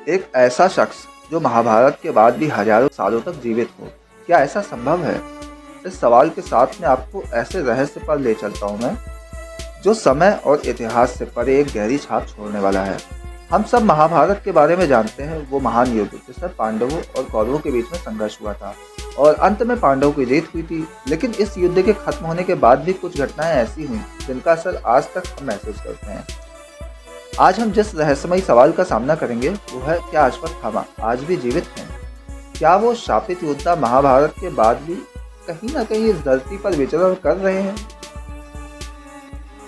एक ऐसा शख्स जो महाभारत के बाद भी हजारों सालों तक जीवित हो, क्या ऐसा संभव है? इस सवाल के साथ में आपको ऐसे रहस्य पर ले चलता हूँ मैं, जो समय और इतिहास से परे एक गहरी छाप छोड़ने वाला है। हम सब महाभारत के बारे में जानते हैं, वो महान युद्ध जिसमें पांडवों और कौरवों के बीच में संघर्ष हुआ था और अंत में पांडवों की जीत हुई थी। लेकिन इस युद्ध के खत्म होने के बाद भी कुछ घटनाएं ऐसी हुई जिनका असर आज तक हम महसूस करते हैं। आज हम जिस रहस्यमयी सवाल का सामना करेंगे वो है, क्या अश्वत्थामा आज भी जीवित हैं? क्या वो शापित योद्धा महाभारत के बाद भी कहीं ना कहीं इस धरती पर विचरण कर रहे हैं?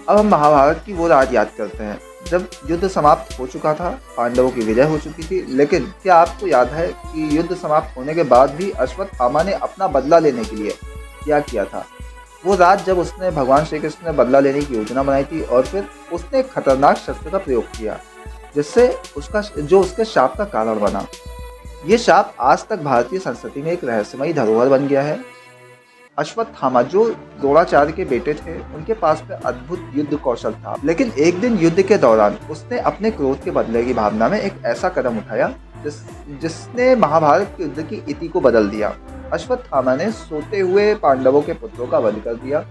अब हम महाभारत की वो रात याद करते हैं जब युद्ध समाप्त हो चुका था, पांडवों की विजय हो चुकी थी। लेकिन क्या आपको याद है कि युद्ध समाप्त होने के बाद भी अश्वत्थामा ने अपना बदला लेने के लिए क्या किया था? वो रात जब उसने भगवान श्री कृष्ण ने बदला लेने की योजना बनाई थी और फिर उसने एक खतरनाक शस्त्र का प्रयोग किया जिससे उसके शाप का कारण बना। ये शाप आज तक भारतीय संस्कृति में एक रहस्यमयी धरोहर बन गया है। अश्वत्थामा जो द्रोणाचार्य के बेटे थे, उनके पास में अद्भुत युद्ध कौशल था, लेकिन एक दिन युद्ध के दौरान उसने अपने क्रोध के बदले की भावना में एक ऐसा कदम उठाया जिसने महाभारत के युद्ध की इति को बदल दिया। अश्वत्थामा ने सोते हुए पांडवों के पुत्रों का वध कर दिया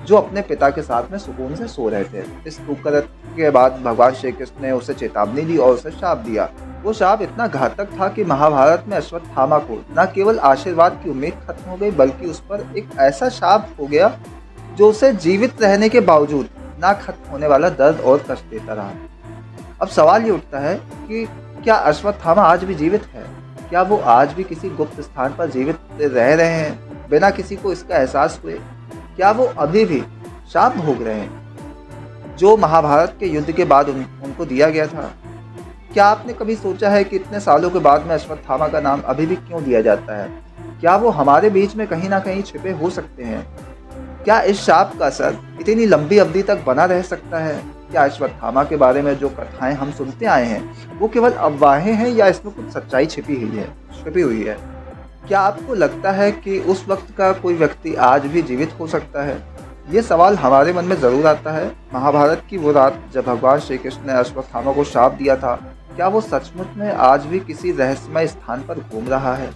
जो अपने पिता के साथ में सुकून से सो रहे थे। इस कुकर्म के बाद भगवान श्री कृष्ण ने उसे चेतावनी दी और उसे शाप दिया। वो शाप इतना घातक था कि महाभारत में अश्वत्थामा को न केवल आशीर्वाद की उम्मीद खत्म हो गई, बल्कि उस पर एक ऐसा शाप हो गया जो उसे जीवित रहने के बावजूद ना खत्म होने वाला दर्द और कष्ट देता रहा। अब सवाल ये उठता है कि क्या अश्वत्थामा आज भी जीवित है? क्या वो आज भी किसी गुप्त स्थान पर जीवित रह रहे हैं बिना किसी को इसका एहसास हुए? क्या वो अभी भी शाप भोग रहे हैं जो महाभारत के युद्ध के बाद उनको दिया गया था? क्या आपने कभी सोचा है कि इतने सालों के बाद में अश्वत्थामा का नाम अभी भी क्यों दिया जाता है? क्या वो हमारे बीच में कहीं ना कहीं छिपे हो सकते हैं? क्या इस शाप का असर इतनी लंबी अवधि तक बना रह सकता है? क्या अश्वत्थामा के बारे में जो कथाएं हम सुनते आए हैं वो केवल अफवाहें हैं या इसमें कुछ सच्चाई छिपी हुई है? क्या आपको लगता है कि उस वक्त का कोई व्यक्ति आज भी जीवित हो सकता है? ये सवाल हमारे मन में ज़रूर आता है। महाभारत की वो रात जब भगवान श्री कृष्ण ने अश्वत्थामा को शाप दिया था, क्या वो सचमुच में आज भी किसी रहस्यमय स्थान पर घूम रहा है?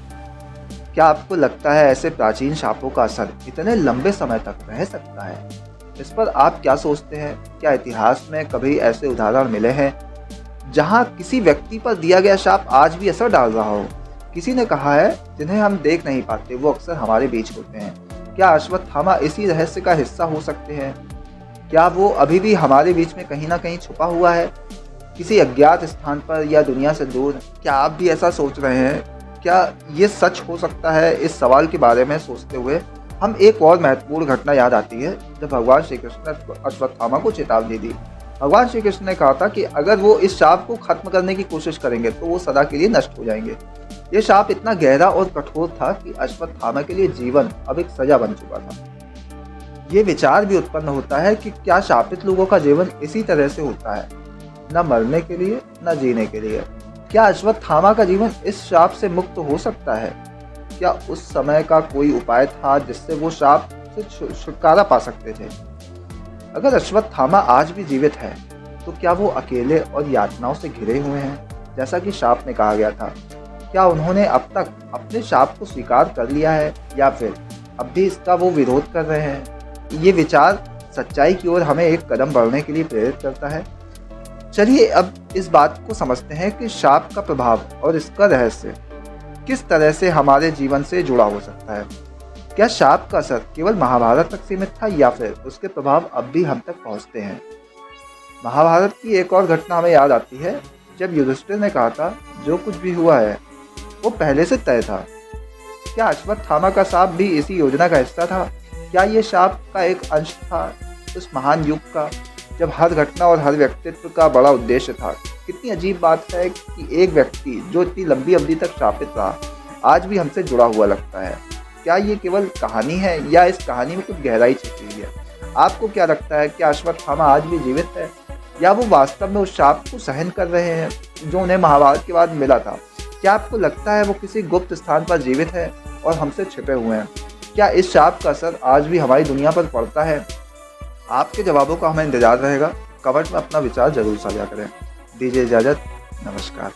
क्या आपको लगता है ऐसे प्राचीन शापों का असर इतने लंबे समय तक रह सकता है? इस पर आप क्या सोचते हैं? क्या इतिहास में कभी ऐसे उदाहरण मिले हैं जहां किसी व्यक्ति पर दिया गया शाप आज भी असर डाल रहा हो? किसी ने कहा है, जिन्हें हम देख नहीं पाते वो अक्सर हमारे बीच होते हैं। क्या अश्वत्थामा इसी रहस्य का हिस्सा हो सकते हैं? क्या वो अभी भी हमारे बीच में कहीं ना कहीं छुपा हुआ है, किसी अज्ञात स्थान पर या दुनिया से दूर? क्या आप भी ऐसा सोच रहे हैं? क्या ये सच हो सकता है? इस सवाल के बारे में सोचते हुए हम एक और महत्वपूर्ण घटना याद आती है जब भगवान श्री कृष्ण ने अश्वत्थामा को चेतावनी दी। भगवान श्री कृष्ण ने कहा था कि अगर वो इस शाप को खत्म करने की कोशिश करेंगे तो वो सदा के लिए नष्ट हो जाएंगे। ये शाप इतना गहरा और कठोर था कि अश्वत्थामा के लिए जीवन अब एक सजा बन चुका था। ये विचार भी उत्पन्न होता है कि क्या शापित लोगों का जीवन इसी तरह से होता है, न मरने के लिए न जीने के लिए? क्या अश्वत्थामा का जीवन इस शाप से मुक्त हो सकता है? क्या उस समय का कोई उपाय था जिससे वो शाप से छुटकारा पा सकते थे? अगर अश्वत्थामा आज भी जीवित है तो क्या वो अकेले और यातनाओं से घिरे हुए हैं जैसा कि शाप में कहा गया था? क्या उन्होंने अब तक अपने शाप को स्वीकार कर लिया है या फिर अब भी इसका वो विरोध कर रहे हैं? ये विचार सच्चाई की ओर हमें एक कदम बढ़ने के लिए प्रेरित करता है। चलिए अब इस बात को समझते हैं कि शाप का प्रभाव और इसका रहस्य किस तरह से हमारे जीवन से जुड़ा हो सकता है। क्या शाप का असर केवल महाभारत तक सीमित था या फिर उसके प्रभाव अब भी हम तक पहुंचते हैं? महाभारत की एक और घटना हमें याद आती है जब युधिष्ठिर ने कहा था, जो कुछ भी हुआ है वो पहले से तय था। क्या अश्वत्थामा का शाप भी इसी योजना का हिस्सा था? क्या ये शाप का एक अंश था उस महान युग का जब हर घटना और हर व्यक्तित्व का बड़ा उद्देश्य था? कितनी अजीब बात है कि एक व्यक्ति जो इतनी लंबी अवधि तक शापित रहा आज भी हमसे जुड़ा हुआ लगता है। क्या ये केवल कहानी है या इस कहानी में कुछ गहराई छिपी हुई है? आपको क्या लगता है, क्या अश्वत्थामा आज भी जीवित है या वो वास्तव में उस शाप को सहन कर रहे हैं जो उन्हें महाभारत के बाद मिला था? क्या आपको लगता है वो किसी गुप्त स्थान पर जीवित है और हमसे छिपे हुए हैं? क्या इस शाप का असर आज भी हमारी दुनिया पर पड़ता है? आपके जवाबों का हमें इंतजार रहेगा। कमेंट में अपना विचार जरूर साझा करें। दीजिए इजाज़त। नमस्कार।